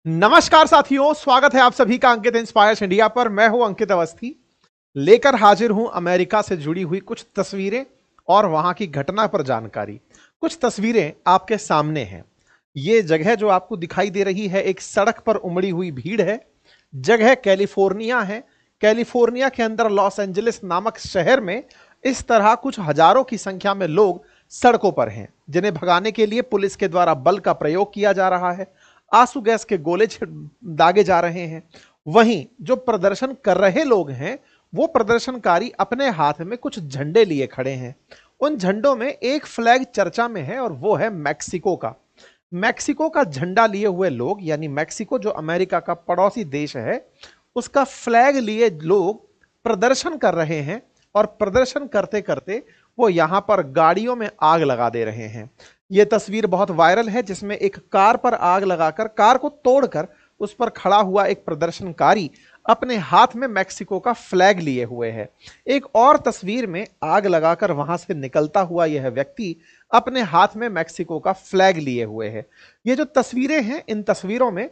नमस्कार साथियों, स्वागत है आप सभी का अंकित इंस्पायर्स इंडिया पर। मैं हूं अंकित अवस्थी, लेकर हाजिर हूं अमेरिका से जुड़ी हुई कुछ तस्वीरें और वहां की घटना पर जानकारी। कुछ तस्वीरें आपके सामने हैं। ये जगह जो आपको दिखाई दे रही है, एक सड़क पर उमड़ी हुई भीड़ है। जगह कैलिफोर्निया है। कैलिफोर्निया के अंदर लॉस एंजलिस नामक शहर में इस तरह कुछ हजारों की संख्या में लोग सड़कों पर हैं, जिन्हें भगाने के लिए पुलिस के द्वारा बल का प्रयोग किया जा रहा है। आंसू गैस के गोले दागे जा रहे हैं। वहीं जो प्रदर्शन कर रहे लोग हैं, वो प्रदर्शनकारी अपने हाथ में कुछ झंडे लिए खड़े हैं। उन झंडों में एक फ्लैग चर्चा में है और वो है मैक्सिको का। मैक्सिको का झंडा लिए हुए लोग, यानी मैक्सिको जो अमेरिका का पड़ोसी देश है, उसका फ्लैग लिए लोग प्रदर्शन कर रहे हैं। और प्रदर्शन करते करते वो यहां पर गाड़ियों में आग लगा दे रहे हैं। यह तस्वीर बहुत वायरल है, जिसमें एक कार पर आग लगाकर, कार को तोड़कर उस पर खड़ा हुआ एक प्रदर्शनकारी अपने हाथ में मैक्सिको का फ्लैग लिए हुए है। एक और तस्वीर में आग लगाकर वहां से निकलता हुआ यह व्यक्ति अपने हाथ में मैक्सिको का फ्लैग लिए हुए है। ये जो तस्वीरें हैं, इन तस्वीरों में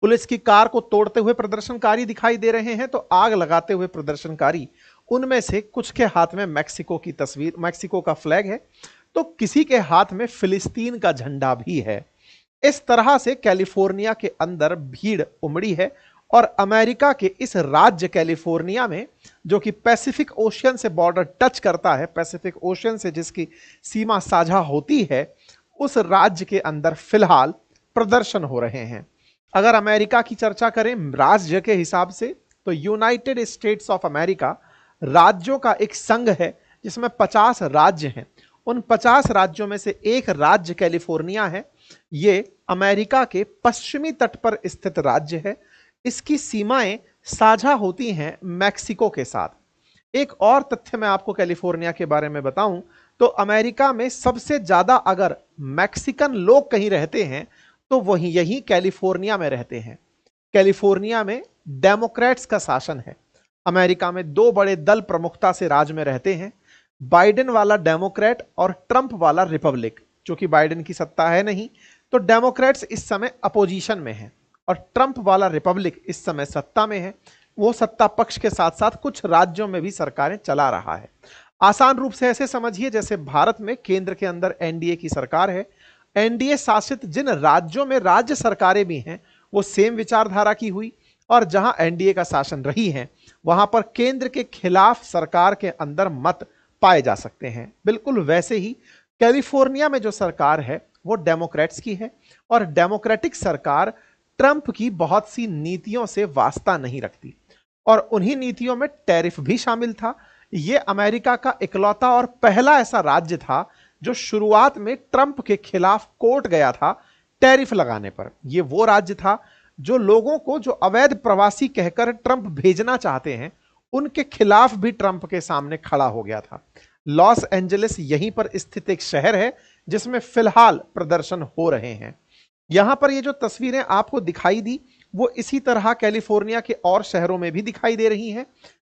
पुलिस की कार को तोड़ते हुए प्रदर्शनकारी दिखाई दे रहे हैं, तो आग लगाते हुए प्रदर्शनकारी, उनमें से कुछ के हाथ में मैक्सिको की तस्वीर, मैक्सिको का फ्लैग है, तो किसी के हाथ में फिलिस्तीन का झंडा भी है। इस तरह से कैलिफोर्निया के अंदर भीड़ उमड़ी है। और अमेरिका के इस राज्य कैलिफोर्निया में, जो कि पैसिफिक ओशियन से बॉर्डर टच करता है, पैसिफिक ओशियन से जिसकी सीमा साझा होती है, उस राज्य के अंदर फिलहाल प्रदर्शन हो रहे हैं। अगर अमेरिका की चर्चा करें राज्य के हिसाब से, तो यूनाइटेड स्टेट्स ऑफ अमेरिका राज्यों का एक संघ है, जिसमें 50 राज्य हैं। उन 50 राज्यों में से एक राज्य कैलिफोर्निया है। ये अमेरिका के पश्चिमी तट पर स्थित राज्य है। इसकी सीमाएं साझा होती हैं मैक्सिको के साथ। एक और तथ्य मैं आपको कैलिफोर्निया के बारे में बताऊं, तो अमेरिका में सबसे ज्यादा अगर मैक्सिकन लोग कहीं रहते हैं, तो वही यही कैलिफोर्निया में रहते हैं। कैलिफोर्निया में डेमोक्रेट्स का शासन है। अमेरिका में दो बड़े दल प्रमुखता से राज में रहते हैं, बाइडेन वाला डेमोक्रेट और ट्रंप वाला रिपब्लिक। चूंकि बाइडेन की सत्ता है नहीं, तो डेमोक्रेट्स इस समय अपोजिशन में है और ट्रंप वाला रिपब्लिक इस समय सत्ता में है। वो सत्ता पक्ष के साथ साथ कुछ राज्यों में भी सरकारें चला रहा है। आसान रूप से ऐसे समझिए, जैसे भारत में केंद्र के अंदर एनडीए की सरकार है। एनडीए शासित जिन राज्यों में राज्य सरकारें भी हैं, वो सेम विचारधारा की हुई, और जहां एनडीए का शासन रही है, वहां पर केंद्र के खिलाफ सरकार के अंदर मत पाए जा सकते हैं। बिल्कुल वैसे ही कैलिफोर्निया में जो सरकार है, वो डेमोक्रेट्स की है। और डेमोक्रेटिक सरकार ट्रंप की बहुत सी नीतियों से वास्ता नहीं रखती, और उन्हीं नीतियों में टैरिफ भी शामिल था। यह अमेरिका का इकलौता और पहला ऐसा राज्य था जो शुरुआत में ट्रंप के खिलाफ कोर्ट गया था टैरिफ लगाने पर। यह वो राज्य था जो लोगों को, जो अवैध प्रवासी कहकर ट्रंप भेजना चाहते हैं, उनके खिलाफ भी ट्रंप के सामने खड़ा हो गया था। लॉस एंजलिस यहीं पर स्थित एक शहर है, जिसमें फिलहाल प्रदर्शन हो रहे हैं। यहां पर ये जो तस्वीरें आपको दिखाई दी, वो इसी तरह कैलिफोर्निया के और शहरों में भी दिखाई दे रही हैं।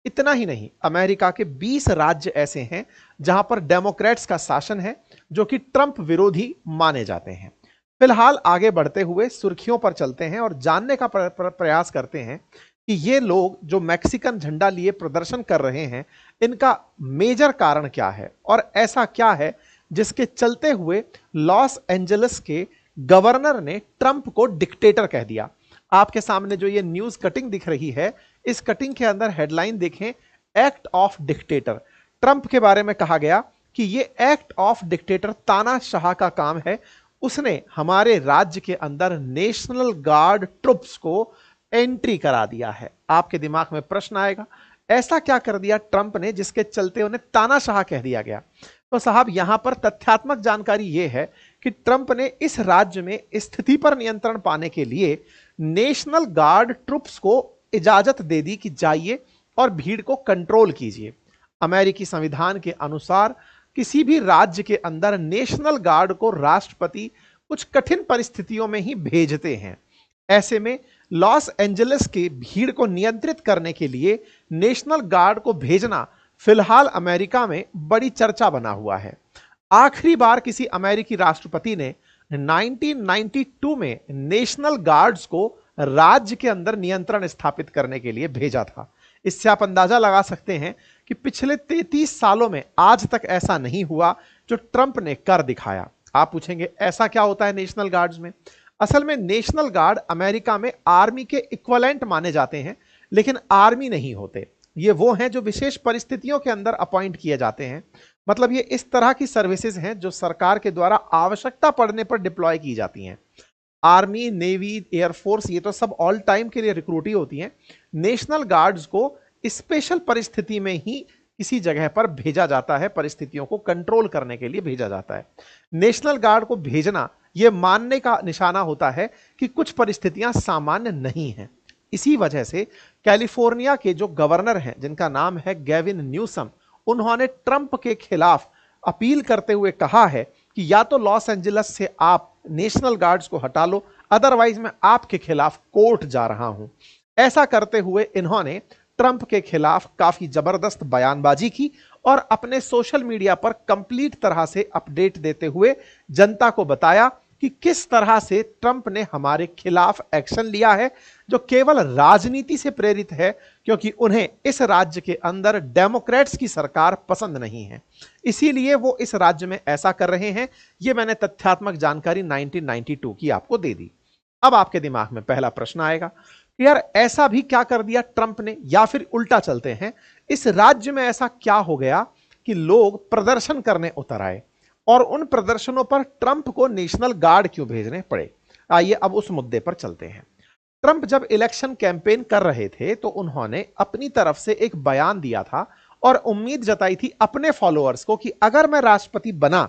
इतना ही नहीं, अमेरिका के 20 राज्य ऐसे हैं जहां पर डेमोक्रेट्स का शासन है, जो कि ट्रंप विरोधी माने जाते हैं। फिलहाल आगे बढ़ते हुए सुर्खियों पर चलते हैं और जानने का प्रयास करते हैं कि ये लोग जो मैक्सिकन झंडा लिए प्रदर्शन कर रहे हैं, इनका मेजर कारण क्या है, और ऐसा क्या है जिसके चलते हुए लॉस एंजलिस के गवर्नर ने ट्रंप को डिक्टेटर कह दिया। आपके सामने जो ये न्यूज कटिंग दिख रही है, इस कटिंग के अंदर हेडलाइन देखें, एक्ट ऑफ डिक्टेटर। ट्रंप के बारे में कहा गया कि ये एक्ट ऑफ डिक्टेटर तानाशाह का काम है। उसने हमारे राज्य के अंदर नेशनल गार्ड ट्रुप्स को एंट्री करा दिया है। आपके दिमाग में प्रश्न आएगा, ऐसा क्या कर दिया ट्रंप ने जिसके चलते उन्हें तानाशाह कह दिया गया? तो साहब, यहां पर तथ्यात्मक जानकारी यह है कि ट्रंप ने इस राज्य में स्थिति पर नियंत्रण पाने के लिए नेशनल गार्ड ट्रुप्स को इजाजत दे दी कि जाइए और भीड़ को कंट्रोल कीजिए। अमेरिकी संविधान के अनुसार किसी भी राज्य के अंदर नेशनल गार्ड को राष्ट्रपति कुछ कठिन परिस्थितियों में ही भेजते हैं। ऐसे में लॉस एंजलिस की भीड़ को नियंत्रित करने के लिए नेशनल गार्ड को भेजना फिलहाल अमेरिका में बड़ी चर्चा बना हुआ है। आखिरी बार किसी अमेरिकी राष्ट्रपति ने 1992 में नेशनल गार्ड्स को राज्य के अंदर नियंत्रण स्थापित करने के लिए भेजा था। इससे आप अंदाजा लगा सकते हैं कि पिछले 33 सालों में आज तक ऐसा नहीं हुआ जो ट्रंप ने कर दिखाया। आप पूछेंगे ऐसा क्या होता है नेशनल गार्ड्स में? असल में नेशनल गार्ड अमेरिका में आर्मी के इक्विवेलेंट माने जाते हैं, लेकिन आर्मी नहीं होते। ये वो हैं जो विशेष परिस्थितियों के अंदर अपॉइंट किए जाते हैं। मतलब ये इस तरह की सर्विसेज हैं जो सरकार के द्वारा आवश्यकता पड़ने पर डिप्लॉय की जाती हैं। आर्मी, नेवी, एयरफोर्स ये तो सब ऑल टाइम के लिए रिक्रूट ही होती हैं। नेशनल गार्ड्स को स्पेशल परिस्थिति में ही किसी जगह पर भेजा जाता है, परिस्थितियों को कंट्रोल करने के लिए भेजा जाता है। नेशनल गार्ड को भेजना यह मानने का निशाना होता है कि कुछ परिस्थितियां सामान्य नहीं हैं। इसी वजह से कैलिफोर्निया के जो गवर्नर हैं, जिनका नाम है गेविन न्यूसम, उन्होंने ट्रंप के खिलाफ अपील करते हुए कहा है कि या तो लॉस एंजलिस से आप नेशनल गार्ड्स को हटा लो, अदरवाइज मैं आपके खिलाफ कोर्ट जा रहा हूं। ऐसा करते हुए इन्होंने ट्रंप के खिलाफ काफी जबरदस्त बयानबाजी की और अपने सोशल मीडिया पर कंप्लीट तरह से अपडेट देते हुए जनता को बताया कि किस तरह से ट्रंप ने हमारे खिलाफ एक्शन लिया है, जो केवल राजनीति से प्रेरित है, क्योंकि उन्हें इस राज्य के अंदर डेमोक्रेट्स की सरकार पसंद नहीं है, इसीलिए वो इस राज्य में ऐसा कर रहे हैं। ये मैंने तथ्यात्मक जानकारी 1992 की आपको दे दी। अब आपके दिमाग में पहला प्रश्न आएगा कि यार ऐसा भी क्या कर दिया ट्रंप ने, या फिर उल्टा चलते हैं, इस राज्य में ऐसा क्या हो गया कि लोग प्रदर्शन करने उतर आए और उन प्रदर्शनों पर ट्रंप को नेशनल गार्ड क्यों भेजने पड़े? आइए अब उस मुद्दे पर चलते हैं। ट्रंप जब इलेक्शन कैंपेन कर रहे थे तो उन्होंने अपनी तरफ से एक बयान दिया था और उम्मीद जताई थी अपने फॉलोअर्स को कि अगर मैं राष्ट्रपति बना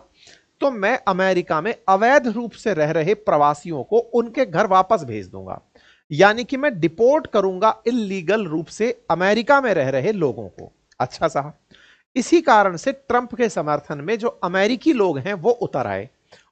तो मैं अमेरिका में अवैध रूप से रह रहे प्रवासियों को उनके घर वापस भेज दूंगा, यानी कि मैं डिपोर्ट करूंगा इल्लीगल रूप से अमेरिका में रह रहे लोगों को। अच्छा साहब, इसी कारण से ट्रंप के समर्थन में जो अमेरिकी लोग हैं वो उतर आए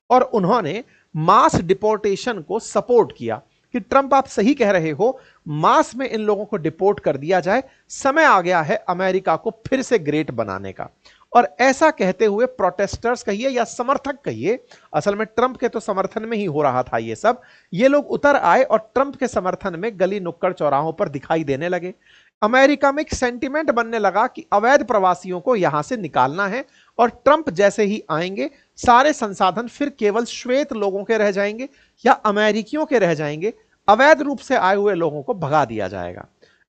और उन्होंने मास डिपोर्टेशन को सपोर्ट किया कि ट्रंप आप सही कह रहे हो, मास में इन लोगों को डिपोर्ट कर दिया जाए, समय आ गया है अमेरिका को फिर से ग्रेट बनाने का। और ऐसा कहते हुए प्रोटेस्टर्स कहिए या समर्थक कहिए, असल में ट्रंप के तो समर्थन में ही हो रहा था ये सब, ये लोग उतर आए और ट्रंप के समर्थन में गली नुक्कड़ चौराहों पर दिखाई देने लगे। अमेरिका में एक सेंटिमेंट बनने लगा कि अवैध प्रवासियों को यहां से निकालना है और ट्रंप जैसे ही आएंगे सारे संसाधन फिर केवल श्वेत लोगों के रह जाएंगे या अमेरिकियों के रह जाएंगे, अवैध रूप से आए हुए लोगों को भगा दिया जाएगा।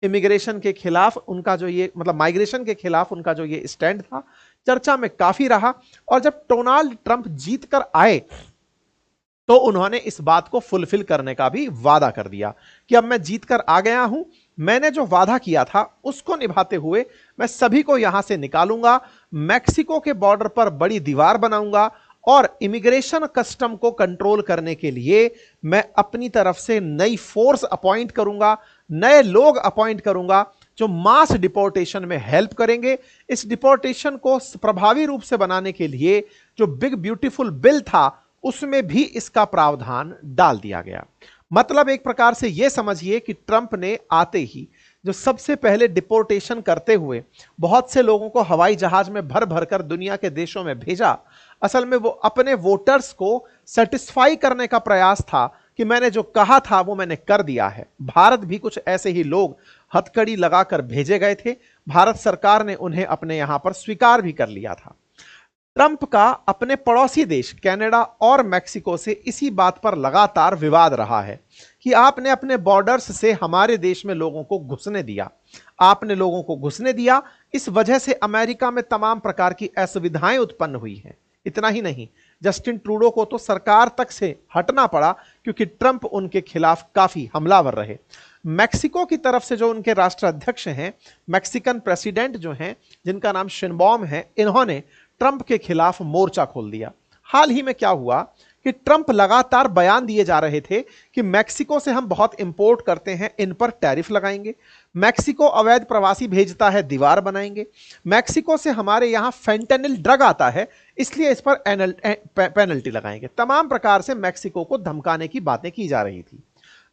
इमिग्रेशन के खिलाफ उनका जो ये माइग्रेशन के खिलाफ उनका जो ये स्टैंड था चर्चा में काफी रहा। और जब डोनाल्ड ट्रंप जीत कर आए तो उन्होंने इस बात को फुलफिल करने का भी वादा कर दिया कि अब मैं जीत कर आ गया हूं, मैंने जो वादा किया था उसको निभाते हुए मैं सभी को यहां से निकालूंगा, मैक्सिको के बॉर्डर पर बड़ी दीवार बनाऊंगा और इमिग्रेशन कस्टम को कंट्रोल करने के लिए मैं अपनी तरफ से नई फोर्स अपॉइंट करूंगा, नए लोग अपॉइंट करूंगा जो मास डिपोर्टेशन में हेल्प करेंगे। इस डिपोर्टेशन को प्रभावी रूप से बनाने के लिए जो बिग ब्यूटीफुल बिल था उसमें भी इसका प्रावधान डाल दिया गया। मतलब एक प्रकार से यह समझिए कि ट्रंप ने आते ही जो सबसे पहले डिपोर्टेशन करते हुए बहुत से लोगों को हवाई जहाज में भर भर कर दुनिया के देशों में भेजा, असल में वो अपने वोटर्स को सेटिस्फाई करने का प्रयास था कि मैंने जो कहा था वो मैंने कर दिया है। भारत भी कुछ ऐसे ही लोग हथकड़ी लगाकर भेजे गए थे, भारत सरकार ने उन्हें अपने यहां पर स्वीकार भी कर लिया था। ट्रंप का अपने पड़ोसी देश कनाडा और मेक्सिको से इसी बात पर लगातार विवाद रहा है कि आपने अपने बॉर्डर्स से हमारे देश में लोगों को घुसने दिया, आपने लोगों को घुसने दिया, इस वजह से अमेरिका में तमाम प्रकार की असुविधाएं उत्पन्न हुई हैं। इतना ही नहीं, जस्टिन ट्रूडो को तो सरकार तक से हटना पड़ा क्योंकि ट्रंप उनके खिलाफ काफी हमलावर रहे। मेक्सिको की तरफ से जो उनके राष्ट्राध्यक्ष हैं, मैक्सिकन प्रेसिडेंट जो हैं जिनका नाम शेनबॉम है, इन्होंने ट्रंप के खिलाफ मोर्चा खोल दिया। हाल ही में क्या हुआ कि ट्रंप लगातार बयान दिए जा रहे थे कि मैक्सिको से हम बहुत इंपोर्ट करते हैं, इन पर टैरिफ लगाएंगे, मैक्सिको अवैध प्रवासी भेजता है, दीवार बनाएंगे, मैक्सिको से हमारे यहां फेंटेनिल ड्रग आता है इसलिए इस पर पेनल्टी लगाएंगे। तमाम प्रकार से मैक्सिको को धमकाने की बातें की जा रही थी।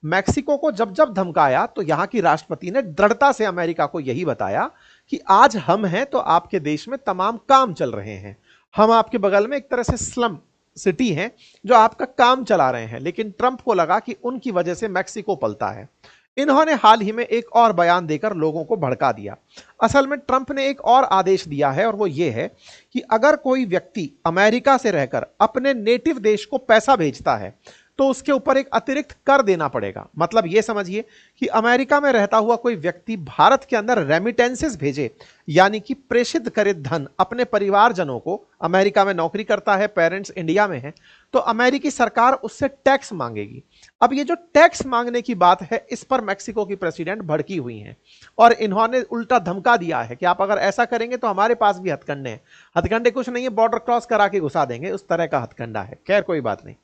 मैक्सिको को जब जब धमकाया तो यहां की राष्ट्रपति ने दृढ़ता से अमेरिका को यही बताया कि आज हम हैं तो आपके देश में तमाम काम चल रहे हैं, हम आपके बगल में एक तरह से स्लम सिटी हैं जो आपका काम चला रहे हैं, लेकिन ट्रंप को लगा कि उनकी वजह से मैक्सिको पलता है। इन्होंने हाल ही में एक और बयान देकर लोगों को भड़का दिया। असल में ट्रंप ने एक और आदेश दिया है और वो ये है कि अगर कोई व्यक्ति अमेरिका से रहकर अपने नेटिव देश को पैसा भेजता है तो उसके ऊपर एक अतिरिक्त कर देना पड़ेगा। मतलब ये समझिए कि अमेरिका में रहता हुआ कोई व्यक्ति भारत के अंदर रेमिटेंसेस भेजे, यानी कि प्रेषित करे धन अपने परिवारजनों को, अमेरिका में नौकरी करता है, पेरेंट्स इंडिया में हैं, तो अमेरिकी सरकार उससे टैक्स मांगेगी। अब ये जो टैक्स मांगने की बात है, इस पर मैक्सिको की प्रेसिडेंट भड़की हुई हैं और इन्होंने उल्टा धमका दिया है कि आप अगर ऐसा करेंगे तो हमारे पास भी हथकंडे हैं। हथकंडे कुछ नहीं है, बॉर्डर क्रॉस करा के घुसा देंगे, उस तरह का हथकंडा है। खैर कोई बात नहीं।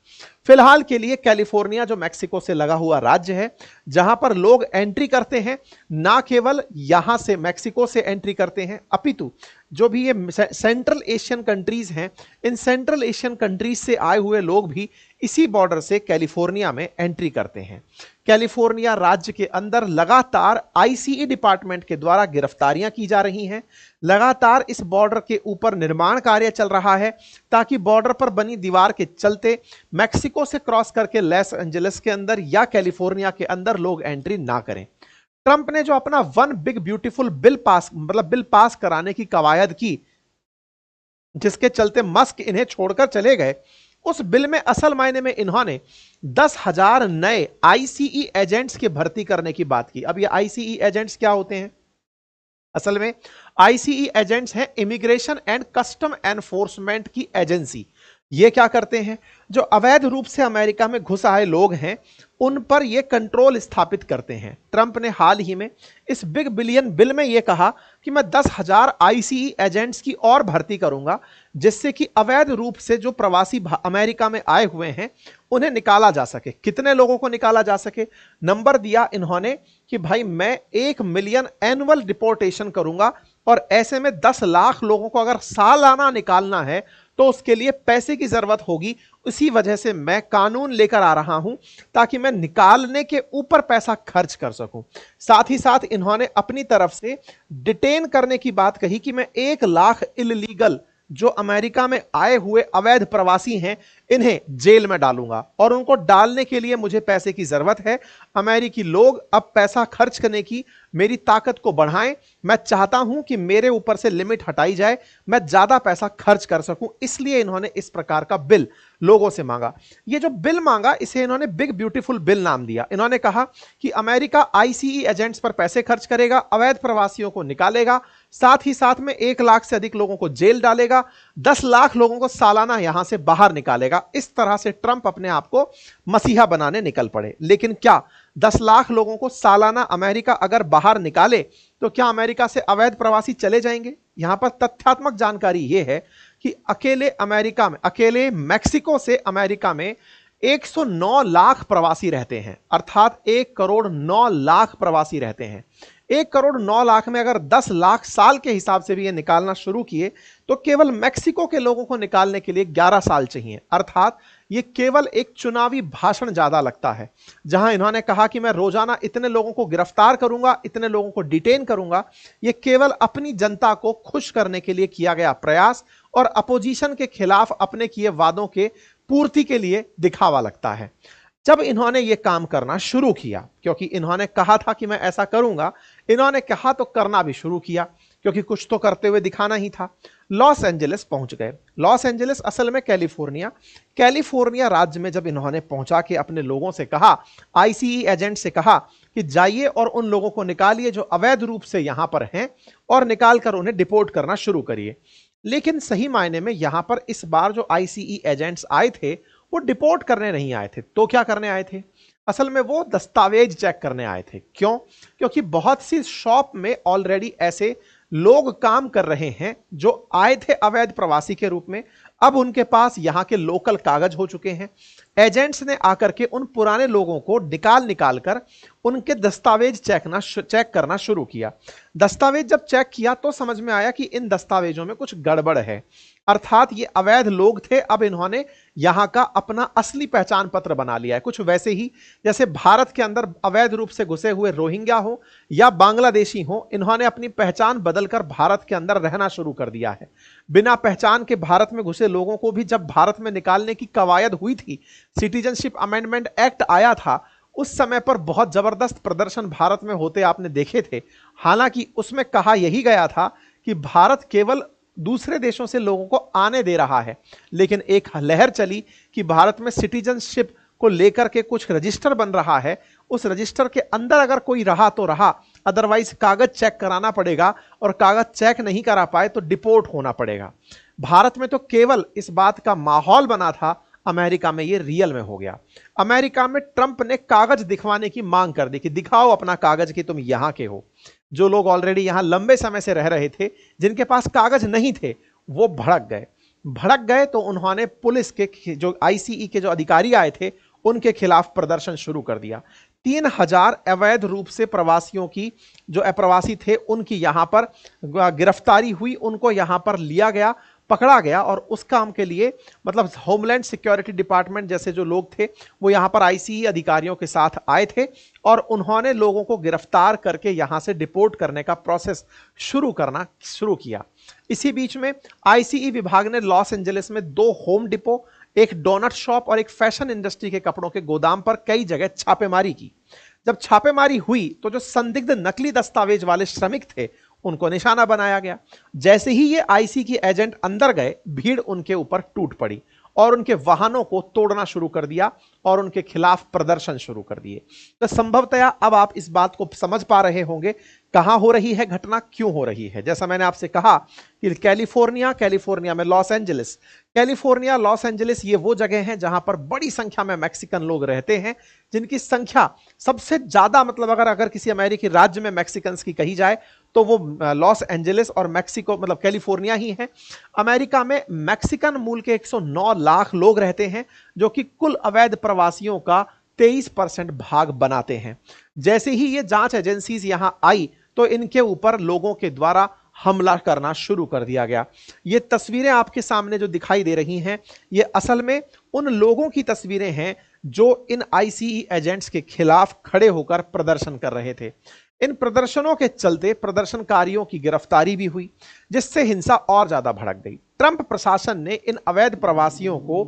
फिलहाल के लिए कैलिफोर्निया जो मैक्सिको से लगा हुआ राज्य है, जहां पर लोग एंट्री करते हैं, ना केवल यहां से मैक्सिको से एंट्री करते हैं, अपितु जो भी ये सेंट्रल एशियन कंट्रीज हैं, इन सेंट्रल एशियन कंट्रीज से आए हुए लोग भी इसी बॉर्डर से कैलिफोर्निया में एंट्री करते हैं। कैलिफोर्निया राज्य के अंदर लगातार आईसीई डिपार्टमेंट के द्वारा गिरफ्तारियां की जा रही हैं। लगातार इस बॉर्डर के ऊपर निर्माण कार्य चल रहा है ताकि बॉर्डर पर बनी दीवार के चलते मैक्सिको से क्रॉस करके लॉस एंजलिस के अंदर या कैलिफोर्निया के अंदर लोग एंट्री ना करें। ट्रंप ने जो अपना one big beautiful bill pass कराने की कवायद की, जिसके चलते मस्क इन्हें छोड़कर चले गए, उस बिल में असल मायने में इन्होंने 10,000 नए आईसीई एजेंट्स की भर्ती करने की बात की। अब ये आईसीई एजेंट्स क्या होते हैं? असल में आईसीई एजेंट्स हैं इमिग्रेशन एंड कस्टम एनफोर्समेंट की एजेंसी। ये क्या करते हैं? जो अवैध रूप से अमेरिका में घुस आए लोग हैं, उन पर ये कंट्रोल स्थापित करते हैं। ट्रंप ने हाल ही में इस बिग बिलियन बिल में यह कहा कि मैं 10,000 आईसीई एजेंट्स की और भर्ती करूंगा, जिससे कि अवैध रूप से जो प्रवासी अमेरिका में आए हुए हैं उन्हें निकाला जा सके। कितने लोगों को निकाला जा सके? नंबर दिया इन्होंने कि भाई मैं 1 मिलियन एनुअल डिपोर्टेशन करूंगा, और ऐसे में 10 लाख लोगों को अगर सालाना निकालना है तो उसके लिए पैसे की जरूरत होगी। इसी वजह से मैं कानून लेकर आ रहा हूं ताकि मैं निकालने के ऊपर पैसा खर्च कर सकूं। साथ ही साथ इन्होंने अपनी तरफ से डिटेन करने की बात कही कि मैं 1 लाख इल्लीगल जो अमेरिका में आए हुए अवैध प्रवासी हैं, इन्हें जेल में डालूंगा, और उनको डालने के लिए मुझे पैसे की जरूरत है। अमेरिकी लोग अब पैसा खर्च करने की मेरी ताकत को बढ़ाएं। मैं चाहता हूं कि मेरे ऊपर से लिमिट हटाई जाए, मैं ज्यादा पैसा खर्च कर सकूं, इसलिए इन्होंने इस प्रकार का बिल लोगों से मांगा। ये जो बिल मांगा, इसे इन्होंने बिग ब्यूटीफुल बिल नाम दिया। इन्होंने कहा कि अमेरिका आईसीई एजेंट्स पर पैसे खर्च करेगा, अवैध प्रवासियों को निकालेगा, साथ ही साथ में 1 लाख से अधिक लोगों को जेल डालेगा, 10 लाख लोगों को सालाना यहां से बाहर निकालेगा। इस तरह से ट्रंप अपने आप को मसीहा बनाने निकल पड़े। लेकिन क्या 10 लाख लोगों को सालाना अमेरिका अगर बाहर निकाले तो क्या अमेरिका से अवैध प्रवासी चले जाएंगे? यहां पर तथ्यात्मक जानकारी यह है कि अकेले मैक्सिको से अमेरिका में 109 लाख प्रवासी रहते हैं, अर्थात 1 करोड़ 9 लाख प्रवासी रहते हैं। 1 करोड़ 9 लाख में अगर 10 लाख साल के हिसाब से भी ये निकालना शुरू किए तो केवल मैक्सिको के लोगों को निकालने के लिए 11 साल चाहिए। अर्थात ये केवल एक चुनावी भाषण ज्यादा लगता है, जहां इन्होंने कहा कि मैं रोजाना इतने लोगों को गिरफ्तार करूंगा, इतने लोगों को डिटेन करूंगा। ये केवल अपनी जनता को खुश करने के लिए किया गया प्रयास और अपोजिशन के खिलाफ अपने किए वादों के पूर्ति के लिए दिखावा लगता है। जब इन्होंने ये काम करना शुरू किया, क्योंकि इन्होंने कहा था कि मैं ऐसा करूंगा, इन्होंने कहा तो करना भी शुरू किया, क्योंकि कुछ तो करते हुए दिखाना ही था। लॉस एंजलिस पहुंच गए। लॉस एंजलिस असल में कैलिफोर्निया राज्य में जब इन्होंने पहुंचा के अपने लोगों से कहा, आईसीई एजेंट से कहा कि जाइए और उन लोगों को निकालिए जो अवैध रूप से यहां पर हैं, और निकालकर उन्हें डिपोर्ट करना शुरू करिए। लेकिन सही मायने में यहां पर इस बार जो आईसीई एजेंट्स आए थे वो डिपोर्ट करने नहीं आए थे। तो क्या करने आए थे? असल में वो दस्तावेज चेक करने आए थे। क्यों? क्योंकि बहुत सी शॉप में ऑलरेडी ऐसे लोग काम कर रहे हैं जो आए थे अवैध प्रवासी के रूप में, अब उनके पास यहां के लोकल कागज हो चुके हैं। एजेंट्स ने आकर के उन पुराने लोगों को निकाल कर उनके दस्तावेज चेक करना शुरू किया। दस्तावेज जब चेक किया तो समझ में आया कि इन दस्तावेजों में कुछ गड़बड़ है, अर्थात ये अवैध लोग थे। अब इन्होंने यहां का अपना असली पहचान पत्र बना लिया है, कुछ वैसे ही जैसे भारत के अंदर अवैध रूप से घुसे हुए रोहिंग्या हो या बांग्लादेशी हो, इन्होंने अपनी पहचान बदलकर भारत के अंदर रहना शुरू कर दिया है। बिना पहचान के भारत में घुसे लोगों को भी जब भारत में निकालने की कवायद हुई थी, सिटीजनशिप अमेंडमेंट एक्ट आया था, उस समय पर बहुत जबरदस्त प्रदर्शन भारत में होते आपने देखे थे। हालांकि उसमें कहा यही गया था कि भारत केवल दूसरे देशों से लोगों को आने दे रहा है, लेकिन एक लहर चली कि भारत में सिटीजनशिप को लेकर के कुछ रजिस्टर बन रहा है, उस रजिस्टर के अंदर अगर कोई रहा तो रहा, अदरवाइज कागज चेक कराना पड़ेगा, और कागज चेक नहीं करा पाए तो डिपोर्ट होना पड़ेगा। भारत में तो केवल इस बात का माहौल बना था, अमेरिका में ये रियल में हो गया। अमेरिका में ट्रंप ने कागज दिखवाने की मांग कर दी कि दिखाओ अपना कागज कि तुम यहां के हो। जो लोग ऑलरेडी यहां लंबे समय से रह रहे थे, जिनके पास कागज नहीं थे, वो भड़क गए तो उन्होंने पुलिस के जो आईसीई के जो अधिकारी आए थे उनके खिलाफ प्रदर्शन शुरू कर दिया। 3000 अवैध रूप से प्रवासियों की, जो अप्रवासी थे, उनकी यहां पर गिरफ्तारी हुई, उनको यहां पर लिया गया, पकड़ा गया, और उस काम के लिए मतलब होमलैंड सिक्योरिटी डिपार्टमेंट जैसे जो लोग थे वो यहां पर आईसीई अधिकारियों के साथ आए थे, और उन्होंने लोगों को गिरफ्तार करके यहां से डिपोर्ट करने का प्रोसेस शुरू किया। इसी बीच में आईसीई विभाग ने लॉस एंजलिस में 2 होम डिपो, एक डोनट शॉप और एक फैशन इंडस्ट्री के कपड़ों के गोदाम पर कई जगह छापेमारी की। जब छापेमारी हुई तो जो संदिग्ध नकली दस्तावेज वाले श्रमिक थे उनको निशाना बनाया गया। जैसे ही ये आईसी की एजेंट अंदर गए, भीड़ उनके ऊपर टूट पड़ी और उनके वाहनों को तोड़ना शुरू कर दिया और उनके खिलाफ प्रदर्शन शुरू कर दिए। तो संभवतया अब आप इस बात को समझ पा रहे होंगे कहां हो रही है घटना, क्यों हो रही है। जैसा मैंने आपसे कहा कि कैलिफोर्निया में Los Angeles, California Los Angeles ये वो जगह हैं जहां पर बड़ी संख्या में मैक्सिकन लोग रहते हैं, जिनकी संख्या सबसे ज्यादा, मतलब अगर किसी अमेरिकी राज्य में मैक्सिकन्स की कही जाए तो वो लॉस एंजलिस और मैक्सिको मतलब कैलिफोर्निया ही है। अमेरिका में मैक्सिकन मूल के 109 लाख लोग रहते हैं, जो कि कुल अवैध प्रवासियों का 23% भाग बनाते हैं। जैसे ही ये जांच एजेंसीज यहां आई तो इनके ऊपर लोगों के द्वारा हमला करना शुरू कर दिया गया। ये तस्वीरें आपके सामने जो दिखाई दे रही हैं, ये असल में उन लोगों की तस्वीरें हैं जो इन आईसीई एजेंट्स के खिलाफ खड़े होकर प्रदर्शन कर रहे थे। इन प्रदर्शनों के चलते प्रदर्शनकारियों की गिरफ्तारी भी हुई, जिससे हिंसा और ज्यादा भड़क गई। ट्रंप प्रशासन ने इन अवैध प्रवासियों को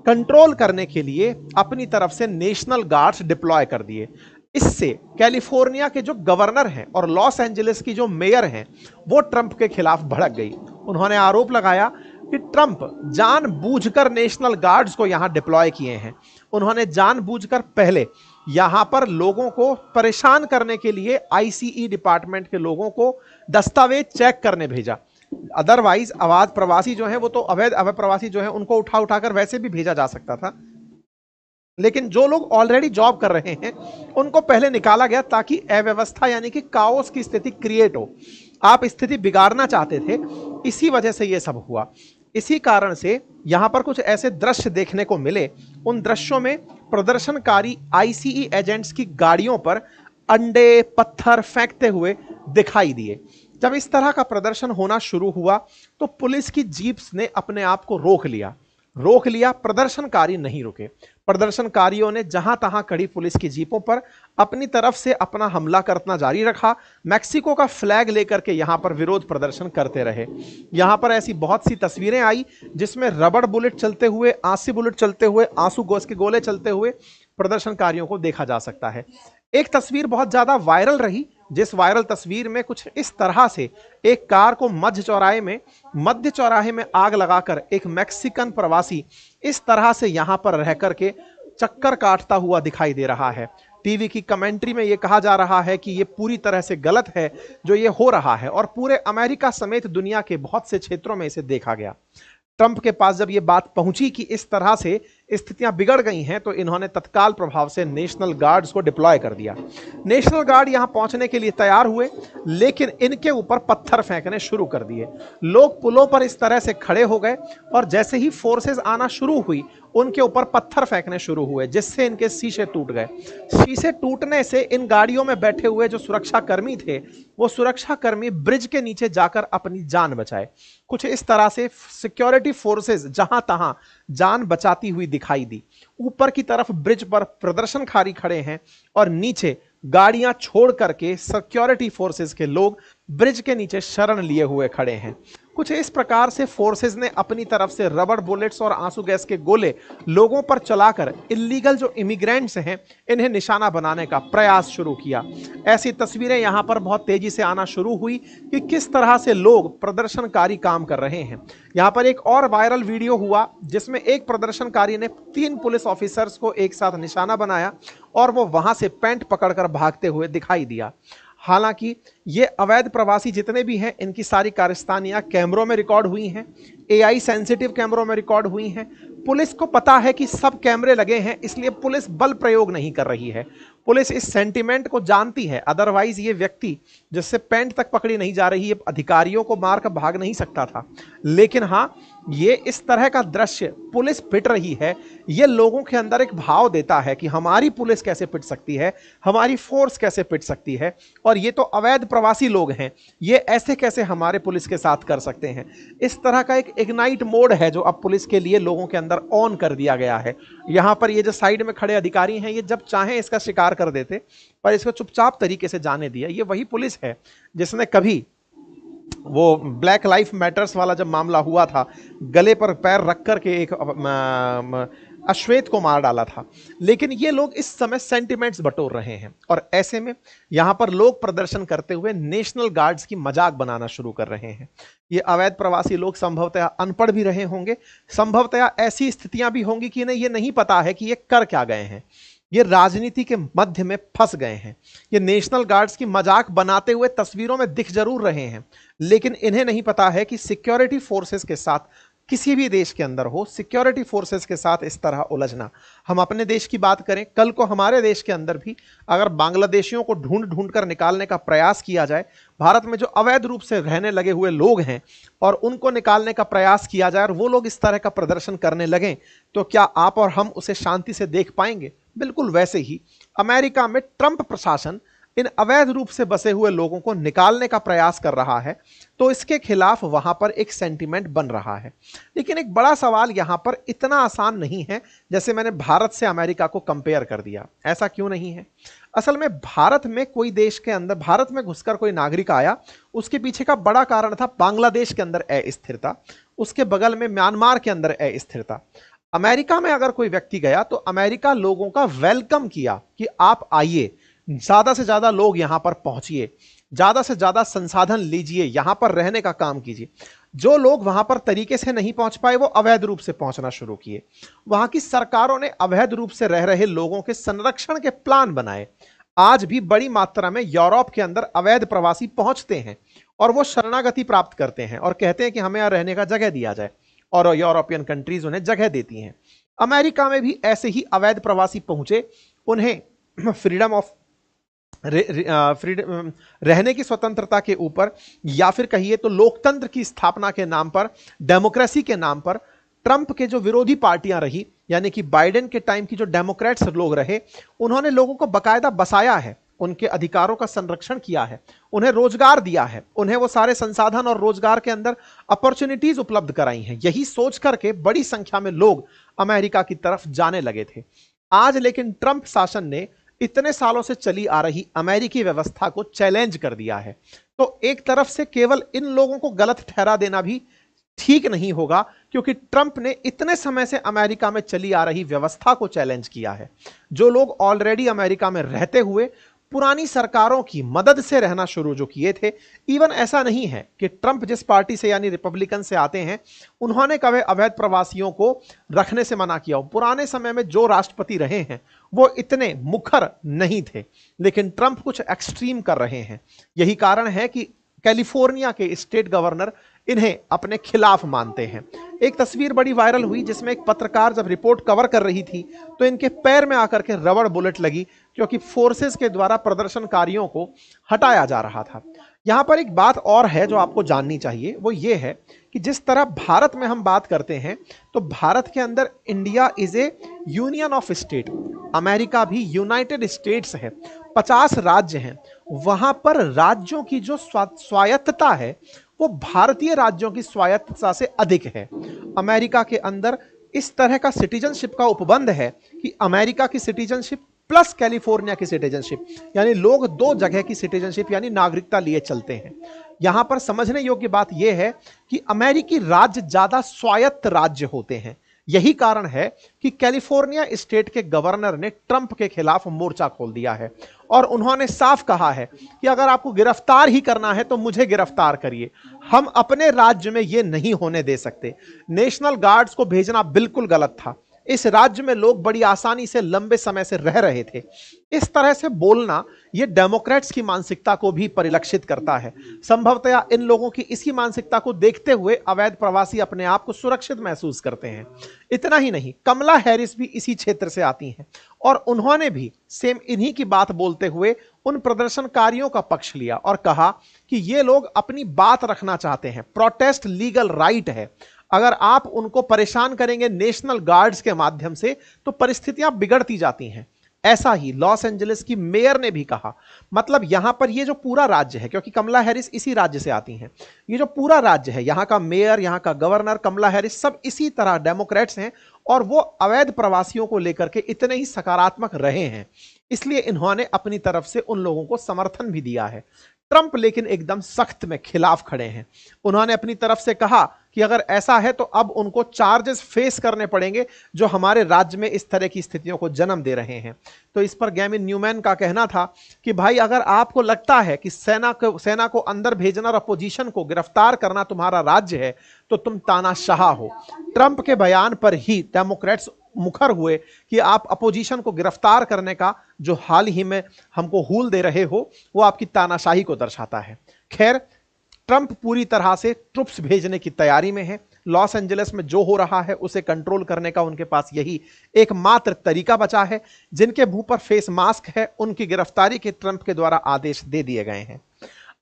कंट्रोल करने के लिए अपनी तरफ से नेशनल गार्ड्स डिप्लॉय कर दिए। इससे कैलिफोर्निया के जो गवर्नर हैं और लॉस एंजलिस की जो मेयर हैं, वो ट्रंप के खिलाफ भड़क गई। उन्होंने आरोप लगाया कि ट्रंप जानबूझकर नेशनल गार्ड्स को यहां डिप्लॉय किए हैं। उन्होंने जानबूझकर पहले यहां पर लोगों को परेशान करने के लिए आईसीई डिपार्टमेंट के लोगों को दस्तावेज चेक करने भेजा। अदरवाइज अवैध प्रवासी जो हैं, वो तो अवैध प्रवासी जो हैं उनको उठाकर वैसे भी भेजा जा सकता था, लेकिन जो लोग ऑलरेडी जॉब कर रहे हैं उनको पहले निकाला गया ताकि अव्यवस्था यानी कि काओस की स्थिति क्रिएट हो। आप स्थिति बिगाड़ना चाहते थे, इसी वजह से यह सब हुआ। इसी कारण से यहां पर कुछ ऐसे दृश्य देखने को मिले। उन दृश्यों में प्रदर्शनकारी आईसीई एजेंट्स की गाड़ियों पर अंडे पत्थर फेंकते हुए दिखाई दिए। जब इस तरह का प्रदर्शन होना शुरू हुआ तो पुलिस की जीप्स ने अपने आप को रोक लिया। प्रदर्शनकारी नहीं रुके। प्रदर्शनकारियों ने जहां तहां खड़ी पुलिस की जीपों पर अपनी तरफ से अपना हमला करना जारी रखा। मैक्सिको का फ्लैग लेकर के यहां पर विरोध प्रदर्शन करते रहे। यहां पर ऐसी बहुत सी तस्वीरें आई जिसमें रबड़ बुलेट चलते हुए, आंसी बुलेट चलते हुए, आंसू गैस के गोले चलते हुए प्रदर्शनकारियों को देखा जा सकता है। एक तस्वीर बहुत ज्यादा वायरल रही, जिस वायरल तस्वीर में कुछ इस तरह से एक कार को मध्य चौराहे में आग लगाकर एक मैक्सिकन प्रवासी इस तरह से यहां पर रह करके चक्कर काटता हुआ दिखाई दे रहा है। टीवी की कमेंट्री में यह कहा जा रहा है कि यह पूरी तरह से गलत है जो ये हो रहा है, और पूरे अमेरिका समेत दुनिया के बहुत से क्षेत्रों में इसे देखा गया। ट्रंप के पास जब यह बात पहुंची कि इस तरह से स्थितियां बिगड़ गई हैं तो इन्होंने तत्काल प्रभाव से नेशनल गार्ड्स को डिप्लॉय कर दिया। नेशनल गार्ड यहां पहुंचने के लिए तैयार हुए, लेकिन इनके ऊपर पत्थर फेंकने शुरू कर दिए। लोग पुलों पर इस तरह से खड़े हो गए और जैसे ही फोर्सेस आना शुरू हुई उनके ऊपर पत्थर फेंकने शुरू हुए, जिससे इनके शीशे टूट गए। शीशे टूटने से इन गाड़ियों में बैठे हुए जो सुरक्षा कर्मी थे, वो सुरक्षा कर्मी ब्रिज के नीचे जाकर अपनी जान बचाए। कुछ इस तरह से सिक्योरिटी फोर्सेस जहां तहां जान बचाती हुई दिखाई दी। ऊपर की तरफ ब्रिज पर प्रदर्शनकारी खड़े हैं और नीचे गाड़ियां छोड़ करके सिक्योरिटी फोर्सेस के लोग ब्रिज के नीचे शरण लिए हुए खड़े हैं। कुछ इस प्रकार से फोर्सेस ने अपनी तरफ से रबड़ बुलेट्स और आंसू गैस के गोले लोगों पर चलाकर इलीगल जो इमिग्रेंट्स हैं इन्हें निशाना बनाने का प्रयास शुरू किया। ऐसी तस्वीरें यहां पर बहुत तेजी से आना शुरू हुई कि किस तरह से लोग प्रदर्शनकारी काम कर रहे हैं। यहां पर एक और वायरल वीडियो हुआ जिसमें एक प्रदर्शनकारी ने 3 पुलिस ऑफिसर्स को एक साथ निशाना बनाया और वो वहां से पैंट पकड़कर भागते हुए दिखाई दिया। हालांकि ये अवैध प्रवासी जितने भी हैं इनकी सारी कारस्तानियां कैमरों में रिकॉर्ड हुई हैं, एआई सेंसिटिव कैमरों में रिकॉर्ड हुई हैं। पुलिस को पता है कि सब कैमरे लगे हैं, इसलिए पुलिस बल प्रयोग नहीं कर रही है। पुलिस इस सेंटिमेंट को जानती है, अदरवाइज ये व्यक्ति जिससे पैंट तक पकड़ी नहीं जा रही, ये अधिकारियों को मारकर भाग नहीं सकता था। लेकिन हां, ये इस तरह का दृश्य पुलिस पिट रही है, ये लोगों के अंदर एक भाव देता है कि हमारी पुलिस कैसे पिट सकती है, हमारी फोर्स कैसे पिट सकती है, और ये तो अवैध प्रवासी लोग हैं, ये ऐसे कैसे हमारे पुलिस के साथ कर सकते हैं। इस तरह का एक इग्नाइट मोड है जो अब पुलिस के लिए लोगों के अंदर ऑन कर दिया गया है। यहां पर ये जो साइड में खड़े अधिकारी हैं, ये जब चाहें इसका शिकार कर देते, पर इसको चुपचाप तरीके से जाने दिया। ये वही पुलिस है जिसने कभी वो ब्लैक लाइफ मैटर्स वाला जब मामला हुआ था, गले पर पैर रख करके एक अश्वेत को मार डाला था। लेकिन ये लोग इस समय सेंटिमेंट्स बटोर रहे हैं और ऐसे में यहां पर लोग प्रदर्शन करते हुए नेशनल गार्ड्स की मजाक बनाना शुरू कर रहे हैं। ये अवैध प्रवासी लोग संभवतः अनपढ़ भी रहे होंगे, संभवतः ऐसी स्थितियां भी होंगी कि इन्हें ये नहीं पता है कि ये कर क्या गए हैं। ये राजनीति के मध्य में फंस गए हैं। ये नेशनल गार्ड्स की मजाक बनाते हुए तस्वीरों में दिख जरूर रहे हैं, लेकिन इन्हें नहीं पता है कि सिक्योरिटी फोर्सेस के साथ, किसी भी देश के अंदर हो, सिक्योरिटी फोर्सेस के साथ इस तरह उलझना। हम अपने देश की बात करें, कल को हमारे देश के अंदर भी अगर बांग्लादेशियों को ढूंढ ढूंढ कर निकालने का प्रयास किया जाए, भारत में जो अवैध रूप से रहने लगे हुए लोग हैं और उनको निकालने का प्रयास किया जाए और वो लोग इस तरह का प्रदर्शन करने लगें, तो क्या आप और हम उसे शांति से देख पाएंगे? बिल्कुल वैसे ही अमेरिका में ट्रंप प्रशासन इन अवैध रूप से बसे हुए लोगों को निकालने का प्रयास कर रहा है, तो इसके खिलाफ वहां पर एक सेंटीमेंट बन रहा है। लेकिन एक बड़ा सवाल यहां पर इतना आसान नहीं है जैसे मैंने भारत से अमेरिका को कंपेयर कर दिया। ऐसा क्यों नहीं है? असल में भारत में कोई देश के अंदर, भारत में घुसकर कोई नागरिक आया, उसके पीछे का बड़ा कारण था बांग्लादेश के अंदर अस्थिरता, उसके बगल में म्यांमार के अंदर अस्थिरता। अमेरिका में अगर कोई व्यक्ति गया तो अमेरिका लोगों का वेलकम किया कि आप आइए, ज्यादा से ज्यादा लोग यहां पर पहुंचिए, ज्यादा से ज्यादा संसाधन लीजिए, यहां पर रहने का काम कीजिए। जो लोग वहां पर तरीके से नहीं पहुंच पाए वो अवैध रूप से पहुंचना शुरू किए। वहां की सरकारों ने अवैध रूप से रह रहे लोगों के संरक्षण के प्लान बनाए। आज भी बड़ी मात्रा में यूरोप के अंदर अवैध प्रवासी पहुंचते हैं और वो शरणागति प्राप्त करते हैं और कहते हैं कि हमें यहां रहने का जगह दिया जाए, और यूरोपियन कंट्रीज उन्हें जगह देती हैं। अमेरिका में भी ऐसे ही अवैध प्रवासी पहुंचे, उन्हें फ्रीडम ऑफ रहने की स्वतंत्रता के ऊपर, या फिर कहिए तो लोकतंत्र की स्थापना के नाम पर, डेमोक्रेसी के नाम पर, ट्रंप के जो विरोधी पार्टियां रही, यानी कि बाइडेन के टाइम की जो डेमोक्रेट्स लोग रहे, उन्होंने लोगों को बकायदा बसाया है, उनके अधिकारों का संरक्षण किया है, उन्हें रोजगार दिया है, उन्हें वो सारे संसाधन और रोजगार के अंदर अपॉर्चुनिटीज उपलब्ध कराई हैं। यही सोच करके बड़ी संख्या में लोग अमेरिका की तरफ जाने लगे थे। आज लेकिन ट्रंप शासन ने इतने सालों से चली आ रही अमेरिकी व्यवस्था को चैलेंज कर दिया है। तो एक तरफ से केवल इन लोगों को गलत ठहरा देना भी ठीक नहीं होगा, क्योंकि ट्रंप ने इतने समय से अमेरिका में चली आ रही व्यवस्था को चैलेंज किया है। जो लोग ऑलरेडी अमेरिका में रहते हुए पुरानी सरकारों की मदद से रहना शुरू जो किए थे, इवन ऐसा नहीं है कि ट्रंप जिस पार्टी से यानी रिपब्लिकन से आते हैं उन्होंने कभी अवैध प्रवासियों को रखने से मना किया हो। पुराने समय में जो राष्ट्रपति रहे हैं वो इतने मुखर नहीं थे, लेकिन ट्रंप कुछ एक्सट्रीम कर रहे हैं। यही कारण है कि कैलिफोर्निया के स्टेट गवर्नर इन्हें अपने खिलाफ मानते हैं। एक तस्वीर बड़ी वायरल हुई जिसमें एक पत्रकार जब रिपोर्ट कवर कर रही थी तो इनके पैर में आकर के रबड़ बुलेट लगी, क्योंकि फोर्सेस के द्वारा प्रदर्शनकारियों को हटाया जा रहा था। यहां पर एक बात और है जो आपको जाननी चाहिए, वो ये है कि जिस तरह भारत में हम बात करते हैं तो भारत के अंदर India is A union of state, America भी यूनाइटेड स्टेट्स है, 50 राज्य हैं। वहां पर राज्यों की जो स्वायत्तता है वो भारतीय राज्यों की स्वायत्तता से अधिक है। अमेरिका के अंदर इस तरह का सिटीजनशिप का उपबंध है कि अमेरिका की सिटीजनशिप प्लस कैलिफोर्निया की सिटीजनशिप, यानी लोग दो जगह की सिटीजनशिप यानी नागरिकता लिए चलते हैं। यहां पर समझने योग्य बात यह है कि अमेरिकी राज्य ज्यादा स्वायत्त राज्य होते हैं। यही कारण है कि कैलिफोर्निया स्टेट के गवर्नर ने ट्रंप के खिलाफ मोर्चा खोल दिया है और उन्होंने साफ कहा है कि अगर आपको गिरफ्तार ही करना है तो मुझे गिरफ्तार करिए, हम अपने राज्य में यह नहीं होने दे सकते। नेशनल गार्ड्स को भेजना बिल्कुल गलत था। इस राज्य में लोग बड़ी आसानी से लंबे समय से रह रहे थे। इस तरह से बोलना यह डेमोक्रेट्स की मानसिकता को भी परिलक्षित करता है। संभवतया इन लोगों की इसी मानसिकता को देखते हुए अवैध प्रवासी अपने आप को सुरक्षित महसूस करते हैं। इतना ही नहीं, कमला हैरिस भी इसी क्षेत्र से आती हैं और उन्होंने भी सेम इन्हीं की बात बोलते हुए उन प्रदर्शनकारियों का पक्ष लिया और कहा कि ये लोग अपनी बात रखना चाहते हैं, प्रोटेस्ट लीगल राइट है। अगर आप उनको परेशान करेंगे नेशनल गार्ड्स के माध्यम से तो परिस्थितियां बिगड़ती जाती हैं। ऐसा ही लॉस एंजलिस की मेयर ने भी कहा। मतलब यहां पर ये जो पूरा राज्य है, क्योंकि कमला हैरिस इसी राज्य से आती हैं, ये जो पूरा राज्य है, यहां का मेयर, यहां का गवर्नर, कमला हैरिस, सब इसी तरह डेमोक्रेट्स हैं और वो अवैध प्रवासियों को लेकर के इतने ही सकारात्मक रहे हैं, इसलिए इन्होंने अपनी तरफ से उन लोगों को समर्थन भी दिया है। ट्रंप लेकिन एकदम सख्त में खिलाफ खड़े हैं। उन्होंने अपनी तरफ से कहा कि अगर ऐसा है तो अब उनको चार्जेस फेस करने पड़ेंगे जो हमारे राज्य में इस तरह की स्थितियों को जन्म दे रहे हैं। तो इस पर गैविन न्यूमैन का कहना था कि भाई अगर आपको लगता है कि सेना को अंदर भेजना और अपोजिशन को गिरफ्तार करना तुम्हारा राज्य है तो तुम तानाशाह हो। ट्रंप के बयान पर ही डेमोक्रेट्स मुखर हुए कि आप अपोजिशन को गिरफ्तार करने का जो हाल ही में हमको हूल दे रहे हो वो आपकी तानाशाही को दर्शाता है। खैर, ट्रंप पूरी तरह से ट्रुप्स भेजने की तैयारी में है। लॉस एंजलिस में जो हो रहा है उसे कंट्रोल करने का उनके पास यही एकमात्र तरीका बचा है। जिनके मुंह पर फेस मास्क है उनकी गिरफ्तारी के ट्रंप के द्वारा आदेश दे दिए गए हैं।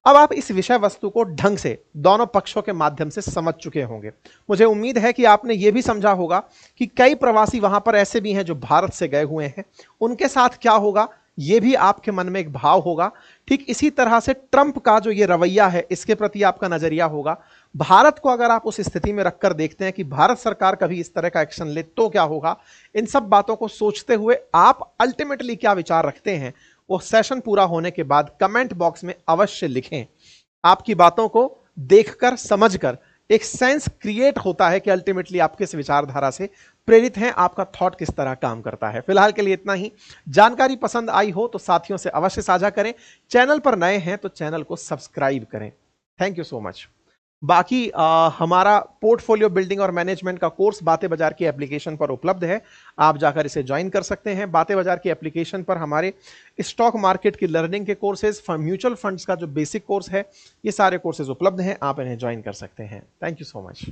अब आप इस विषय वस्तु को ढंग से दोनों पक्षों के माध्यम से समझ चुके होंगे। मुझे उम्मीद है कि आपने यह भी समझा होगा कि कई प्रवासी वहां पर ऐसे भी हैं जो भारत से गए हुए हैं, उनके साथ क्या होगा यह भी आपके मन में एक भाव होगा। ठीक इसी तरह से ट्रंप का जो ये रवैया है इसके प्रति आपका नजरिया होगा। भारत को अगर आप उस स्थिति में रखकर देखते हैं कि भारत सरकार कभी इस तरह का एक्शन ले तो क्या होगा, इन सब बातों को सोचते हुए आप अल्टीमेटली क्या विचार रखते हैं वो सेशन पूरा होने के बाद कमेंट बॉक्स में अवश्य लिखें। आपकी बातों को देखकर समझकर एक सेंस क्रिएट होता है कि अल्टीमेटली आप किस विचारधारा से प्रेरित हैं, आपका थॉट किस तरह काम करता है। फिलहाल के लिए इतना ही। जानकारी पसंद आई हो तो साथियों से अवश्य साझा करें। चैनल पर नए हैं तो चैनल को सब्सक्राइब करें। Thank you so much. बाकी हमारा पोर्टफोलियो बिल्डिंग और मैनेजमेंट का कोर्स बातें बाजार की एप्लीकेशन पर उपलब्ध है, आप जाकर इसे ज्वाइन कर सकते हैं। बातें बाजार की एप्लीकेशन पर हमारे स्टॉक मार्केट की लर्निंग के कोर्सेज, म्यूचुअल फंड्स का जो बेसिक कोर्स है, ये सारे कोर्सेज उपलब्ध हैं, आप इन्हें ज्वाइन कर सकते हैं। Thank you so much.